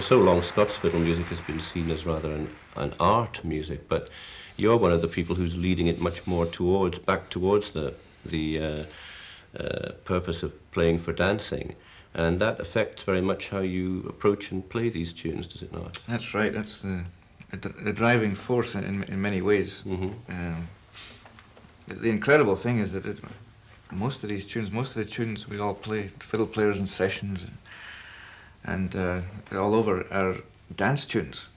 so long Scots fiddle music has been seen as rather an art music, but you're one of the people who's leading it much more back towards the purpose of playing for dancing. And that affects very much how you approach and play these tunes, does it not? That's right. That's the driving force in many ways. Mm-hmm. The incredible thing is that most of the tunes we all play, fiddle players in sessions, and all over are dance tunes.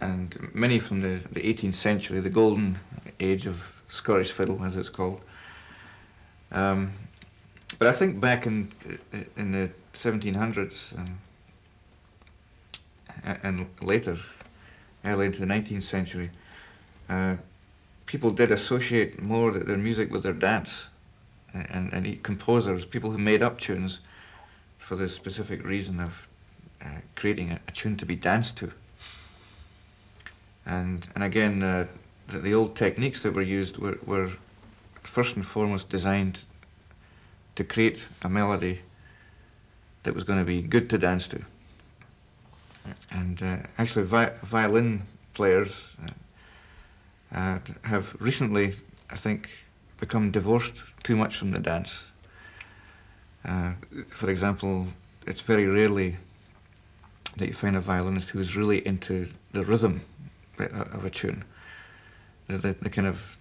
And many from the 18th century, the golden age of Scottish fiddle, as it's called. But I think back in the 1700s and later, early into the 19th century, people did associate more their music with their dance, and composers, people who made up tunes for the specific reason of creating a tune to be danced to. And again, the old techniques that were used were first and foremost designed to create a melody that was going to be good to dance to. And actually violin players have recently, I think, become divorced too much from the dance. For example, it's very rarely that you find a violinist who's really into the rhythm of a tune, the kind of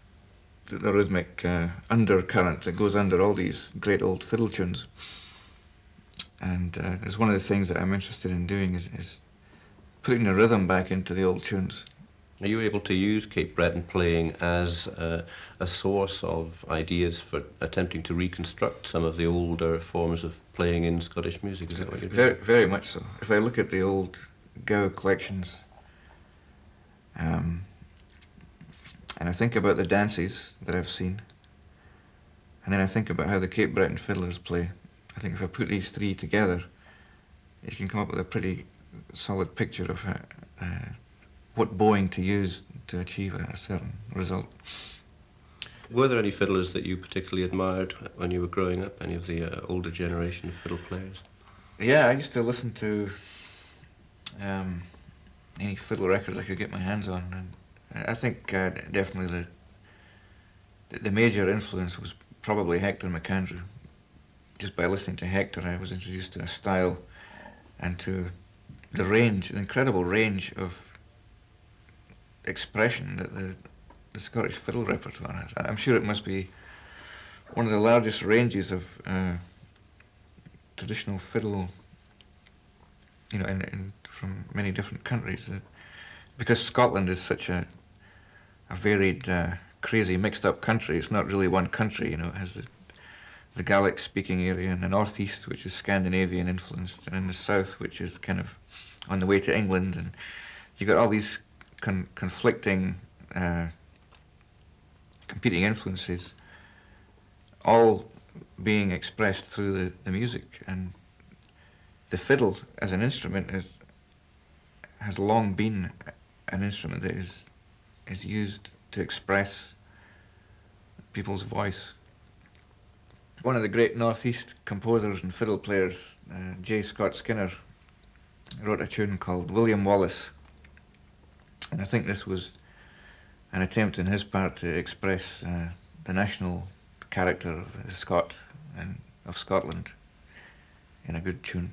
the rhythmic undercurrent that goes under all these great old fiddle tunes. And it's one of the things that I'm interested in doing is putting the rhythm back into the old tunes. Are you able to use Cape Breton playing as a source of ideas for attempting to reconstruct some of the older forms of playing in Scottish music? Is that what you're doing? Very, very much so. If I look at the old Gow collections, and I think about the dances that I've seen, and then I think about how the Cape Breton fiddlers play, I think if I put these three together, you can come up with a pretty solid picture of what bowing to use to achieve a certain result. Were there any fiddlers that you particularly admired when you were growing up, any of the older generation of fiddle players? Yeah, I used to listen to any fiddle records I could get my hands on, and I think definitely the major influence was probably Hector McAndrew. Just by listening to Hector, I was introduced to a style and to the range, the incredible range of expression that the Scottish fiddle repertoire has. I'm sure it must be one of the largest ranges of traditional fiddle, you know, from many different countries. Because Scotland is such a varied, crazy, mixed-up country. It's not really one country, you know. It has the Gaelic-speaking area in the northeast, which is Scandinavian influenced, and in the south, which is kind of on the way to England. And you got all these conflicting, competing influences, all being expressed through the music. And the fiddle as an instrument has long been an instrument that is used to express people's voice. One of the great northeast composers and fiddle players, J. Scott Skinner, wrote a tune called William Wallace, and I think this was an attempt on his part to express the national character of the Scot and of Scotland in a good tune.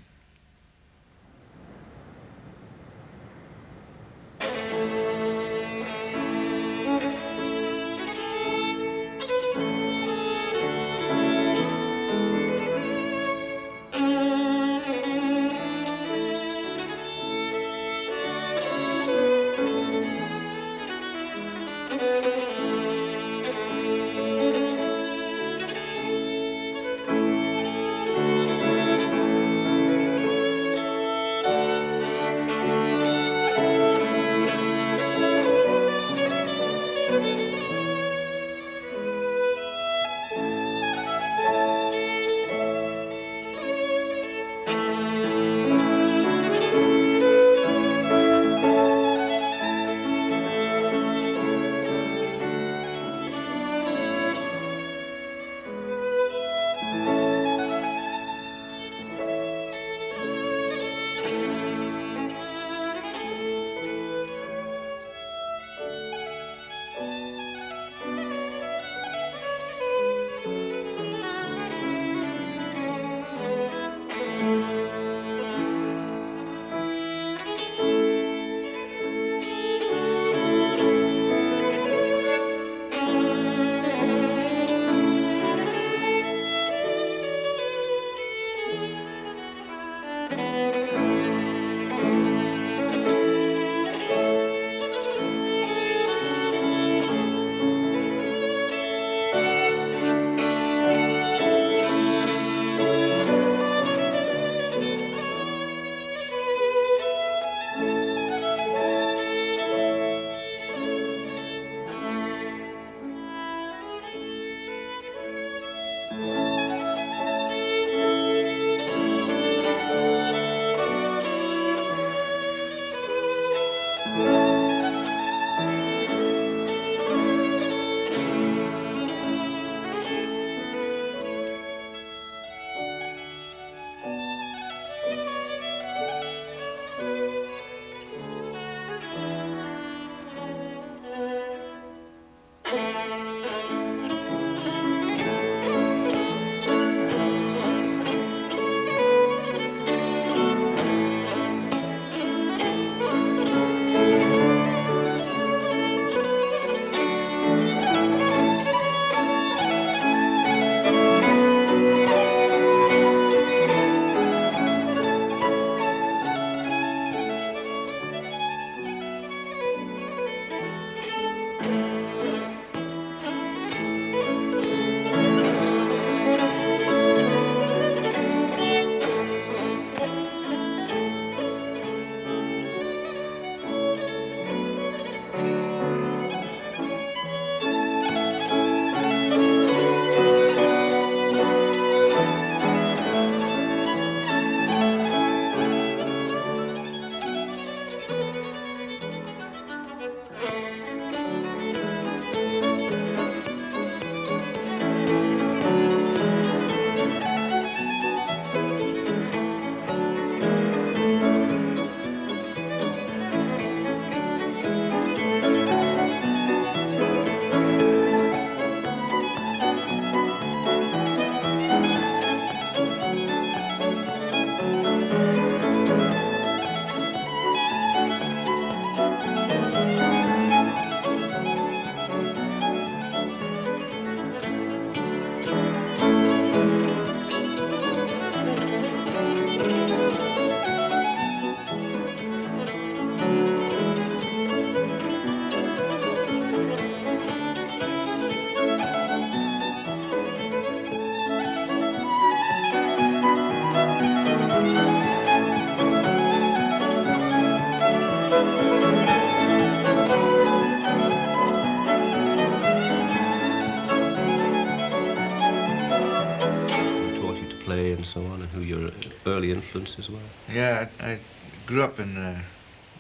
so on, and who your early influences were? Yeah, I grew up in the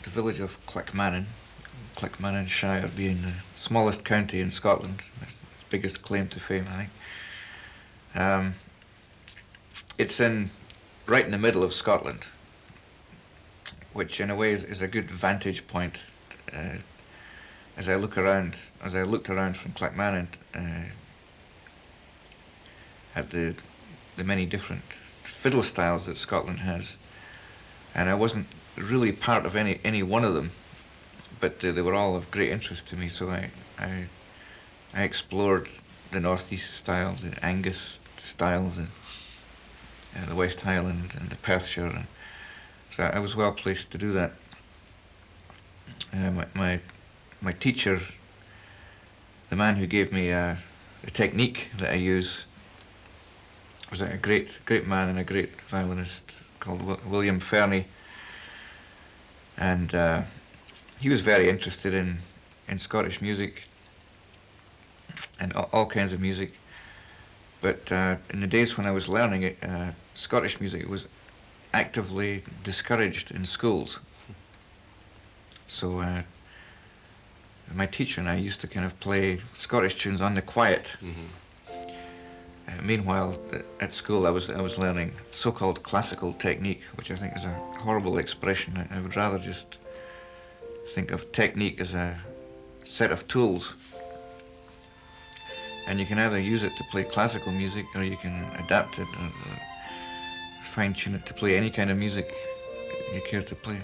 village of Clackmannanshire being the smallest county in Scotland. It's its biggest claim to fame, I think. It's right in the middle of Scotland, which in a way is a good vantage point. As I looked around from Clackmannan at the many different fiddle styles that Scotland has, and I wasn't really part of any one of them, but they were all of great interest to me. So I explored the Northeast style, the Angus style, the West Highland, and the Perthshire, and so I was well placed to do that. My teacher, the man who gave me the technique that I use, was a great man and a great violinist called William Fernie, and he was very interested in Scottish music and all kinds of music. But in the days when I was learning it, Scottish music was actively discouraged in schools. So my teacher and I used to kind of play Scottish tunes on the quiet. Meanwhile, at school I was learning so-called classical technique, which I think is a horrible expression. I would rather just think of technique as a set of tools. And you can either use it to play classical music, or you can adapt it or fine-tune it to play any kind of music you care to play.